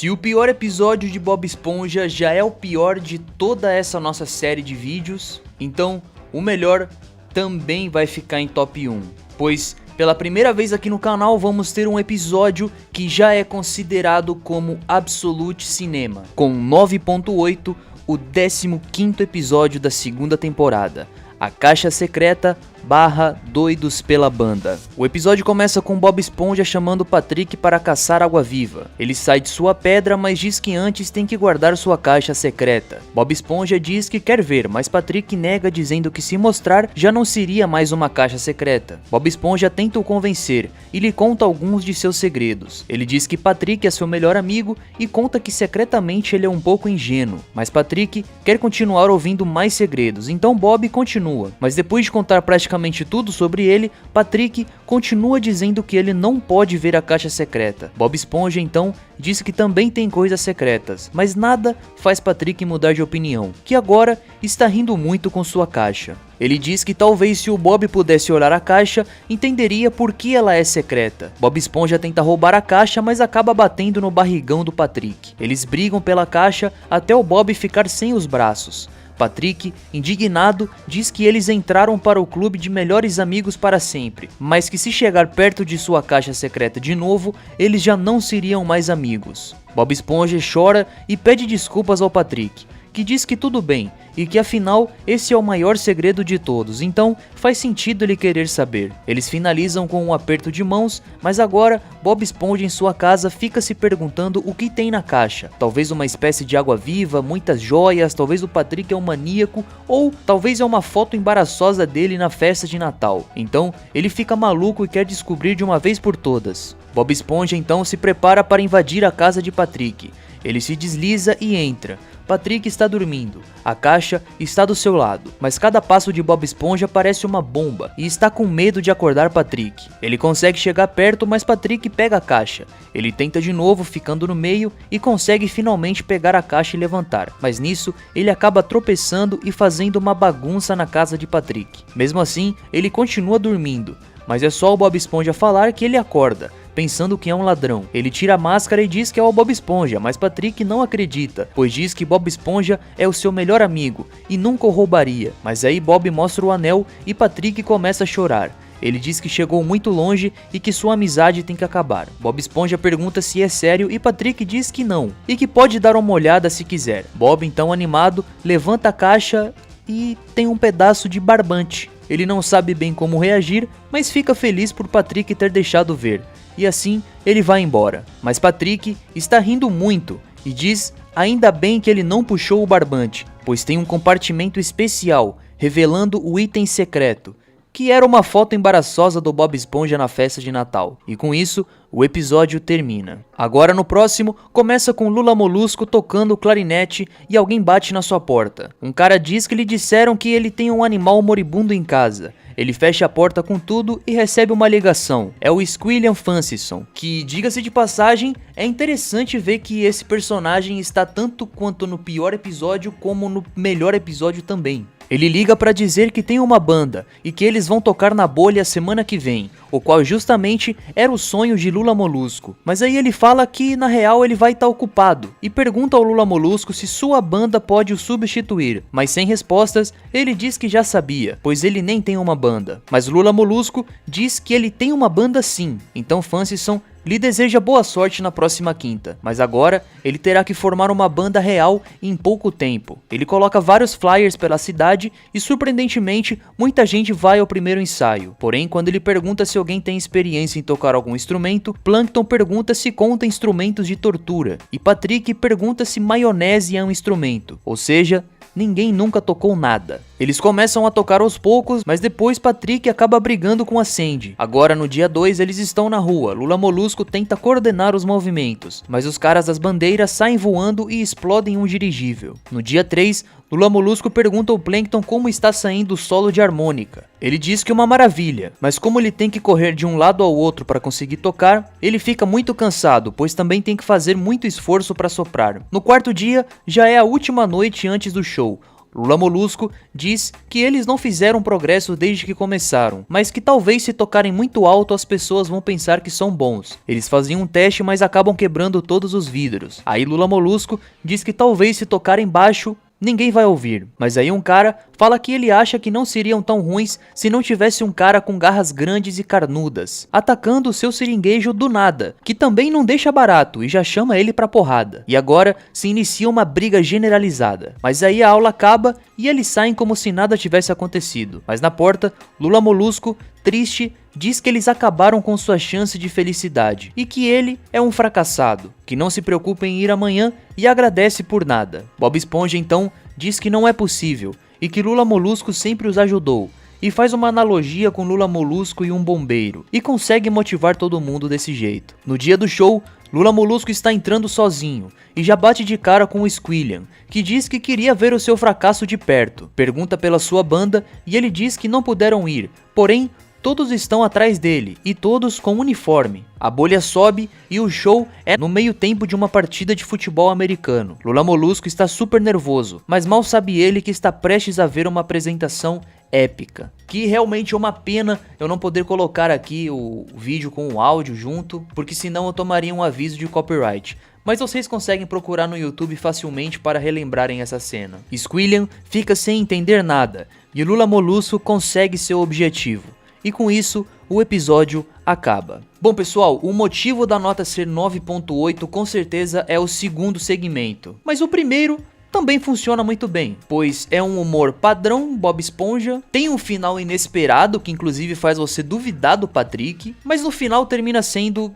Se o pior episódio de Bob Esponja já é o pior de toda essa nossa série de vídeos, então o melhor também vai ficar em top 1, pois pela primeira vez aqui no canal vamos ter um episódio que já é considerado como Absolute Cinema, com 9.8, o 15º episódio da segunda temporada, A Caixa Secreta / Doidos pela Banda. O episódio começa com Bob Esponja chamando Patrick para caçar água-viva. Ele sai de sua pedra, mas diz que antes tem que guardar sua caixa secreta. Bob Esponja diz que quer ver, mas Patrick nega, dizendo que se mostrar já não seria mais uma caixa secreta. Bob Esponja tenta o convencer e lhe conta alguns de seus segredos. Ele diz que Patrick é seu melhor amigo e conta que secretamente ele é um pouco ingênuo, mas Patrick quer continuar ouvindo mais segredos, então Bob continua, mas depois de contar praticamente tudo sobre ele, Patrick continua dizendo que ele não pode ver a caixa secreta. Bob Esponja então diz que também tem coisas secretas, mas nada faz Patrick mudar de opinião, que agora está rindo muito com sua caixa. Ele diz que talvez se o Bob pudesse olhar a caixa, entenderia por que ela é secreta. Bob Esponja tenta roubar a caixa, mas acaba batendo no barrigão do Patrick. Eles brigam pela caixa até o Bob ficar sem os braços. Patrick, indignado, diz que eles entraram para o clube de melhores amigos para sempre, mas que se chegar perto de sua caixa secreta de novo, eles já não seriam mais amigos. Bob Esponja chora e pede desculpas ao Patrick, que diz que tudo bem e que afinal esse é o maior segredo de todos, então faz sentido ele querer saber. Eles finalizam com um aperto de mãos, mas agora Bob Esponja em sua casa fica se perguntando o que tem na caixa. Talvez uma espécie de água-viva, muitas joias, talvez o Patrick é um maníaco, ou talvez é uma foto embaraçosa dele na festa de Natal. Então ele fica maluco e quer descobrir de uma vez por todas. Bob Esponja então se prepara para invadir a casa de Patrick. Ele se desliza e entra. Patrick está dormindo, a caixa está do seu lado, mas cada passo de Bob Esponja parece uma bomba e está com medo de acordar Patrick. Ele consegue chegar perto, mas Patrick pega a caixa. Ele tenta de novo, ficando no meio, e consegue finalmente pegar a caixa e levantar, mas nisso ele acaba tropeçando e fazendo uma bagunça na casa de Patrick. Mesmo assim, ele continua dormindo, mas é só o Bob Esponja falar que ele acorda, pensando que é um ladrão. Ele tira a máscara e diz que é o Bob Esponja, mas Patrick não acredita, pois diz que Bob Esponja é o seu melhor amigo e nunca o roubaria. Mas aí Bob mostra o anel e Patrick começa a chorar. Ele diz que chegou muito longe e que sua amizade tem que acabar. Bob Esponja pergunta se é sério e Patrick diz que não, e que pode dar uma olhada se quiser. Bob, então animado, levanta a caixa e tem um pedaço de barbante. Ele não sabe bem como reagir, mas fica feliz por Patrick ter deixado ver. E assim ele vai embora. Mas Patrick está rindo muito e diz ainda bem que ele não puxou o barbante, pois tem um compartimento especial revelando o item secreto, que era uma foto embaraçosa do Bob Esponja na festa de Natal. E com isso, o episódio termina. Agora no próximo, começa com Lula Molusco tocando o clarinete e alguém bate na sua porta. Um cara diz que lhe disseram que ele tem um animal moribundo em casa. Ele fecha a porta com tudo e recebe uma ligação. É o Squilliam Fancison, que, diga-se de passagem, é interessante ver que esse personagem está tanto quanto no pior episódio como no melhor episódio também. Ele liga para dizer que tem uma banda e que eles vão tocar na bolha semana que vem, o qual justamente era o sonho de Lula Molusco. Mas aí ele fala que na real ele vai estar ocupado e pergunta ao Lula Molusco se sua banda pode o substituir, mas sem respostas ele diz que já sabia, pois ele nem tem uma banda. Mas Lula Molusco diz que ele tem uma banda sim, então Fancison lhe deseja boa sorte na próxima quinta, mas agora ele terá que formar uma banda real em pouco tempo. Ele coloca vários flyers pela cidade e surpreendentemente muita gente vai ao primeiro ensaio. Porém, quando ele pergunta se alguém tem experiência em tocar algum instrumento, Plankton pergunta se conta instrumentos de tortura e Patrick pergunta se maionese é um instrumento, ou seja, ninguém nunca tocou nada. Eles começam a tocar aos poucos, mas depois Patrick acaba brigando com a Sandy. Agora no dia 2 eles estão na rua, Lula Molusco tenta coordenar os movimentos, mas os caras das bandeiras saem voando e explodem um dirigível. No dia 3, Lula Molusco pergunta ao Plankton como está saindo o solo de harmônica. Ele diz que é uma maravilha, mas como ele tem que correr de um lado ao outro para conseguir tocar, ele fica muito cansado, pois também tem que fazer muito esforço para soprar. No quarto dia, já é a última noite antes do show, Lula Molusco diz que eles não fizeram progresso desde que começaram, mas que talvez se tocarem muito alto as pessoas vão pensar que são bons. Eles faziam um teste, mas acabam quebrando todos os vidros. Aí Lula Molusco diz que talvez se tocarem baixo ninguém vai ouvir, mas aí um cara fala que ele acha que não seriam tão ruins se não tivesse um cara com garras grandes e carnudas, atacando o seu seringuejo do nada, que também não deixa barato e já chama ele pra porrada. E agora se inicia uma briga generalizada, mas aí a aula acaba e eles saem como se nada tivesse acontecido. Mas na porta, Lula Molusco, triste, diz que eles acabaram com sua chance de felicidade e que ele é um fracassado, que não se preocupa em ir amanhã e agradece por nada. Bob Esponja então diz que não é possível e que Lula Molusco sempre os ajudou, e faz uma analogia com Lula Molusco e um bombeiro, e consegue motivar todo mundo desse jeito. No dia do show, Lula Molusco está entrando sozinho e já bate de cara com o Squilliam, que diz que queria ver o seu fracasso de perto. Pergunta pela sua banda e ele diz que não puderam ir, porém todos estão atrás dele e todos com uniforme. A bolha sobe e o show é no meio tempo de uma partida de futebol americano. Lula Molusco está super nervoso, mas mal sabe ele que está prestes a ver uma apresentação épica. Que realmente é uma pena eu não poder colocar aqui o vídeo com o áudio junto, porque senão eu tomaria um aviso de copyright. Mas vocês conseguem procurar no YouTube facilmente para relembrarem essa cena. Squilliam fica sem entender nada e Lula Molusco consegue seu objetivo. E com isso, o episódio acaba. Bom pessoal, o motivo da nota ser 9.8 com certeza é o segundo segmento. Mas o primeiro também funciona muito bem, pois é um humor padrão Bob Esponja, tem um final inesperado que inclusive faz você duvidar do Patrick, mas no final termina sendo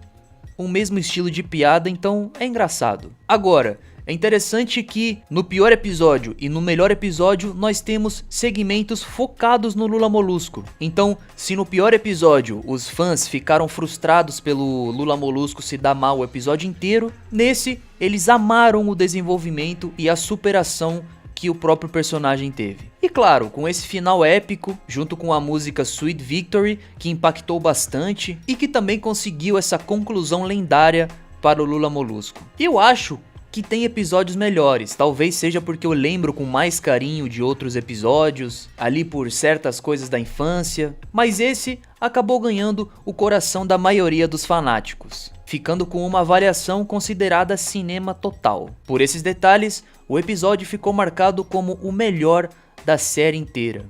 o mesmo estilo de piada, então é engraçado. Agora, é interessante que no pior episódio e no melhor episódio nós temos segmentos focados no Lula Molusco. Então, se no pior episódio os fãs ficaram frustrados pelo Lula Molusco se dar mal o episódio inteiro, nesse eles amaram o desenvolvimento e a superação que o próprio personagem teve. E claro, com esse final épico, junto com a música Sweet Victory, que impactou bastante e que também conseguiu essa conclusão lendária para o Lula Molusco. Eu acho que tem episódios melhores, talvez seja porque eu lembro com mais carinho de outros episódios, ali por certas coisas da infância, mas esse acabou ganhando o coração da maioria dos fanáticos, ficando com uma avaliação considerada cinema total. Por esses detalhes, o episódio ficou marcado como o melhor da série inteira.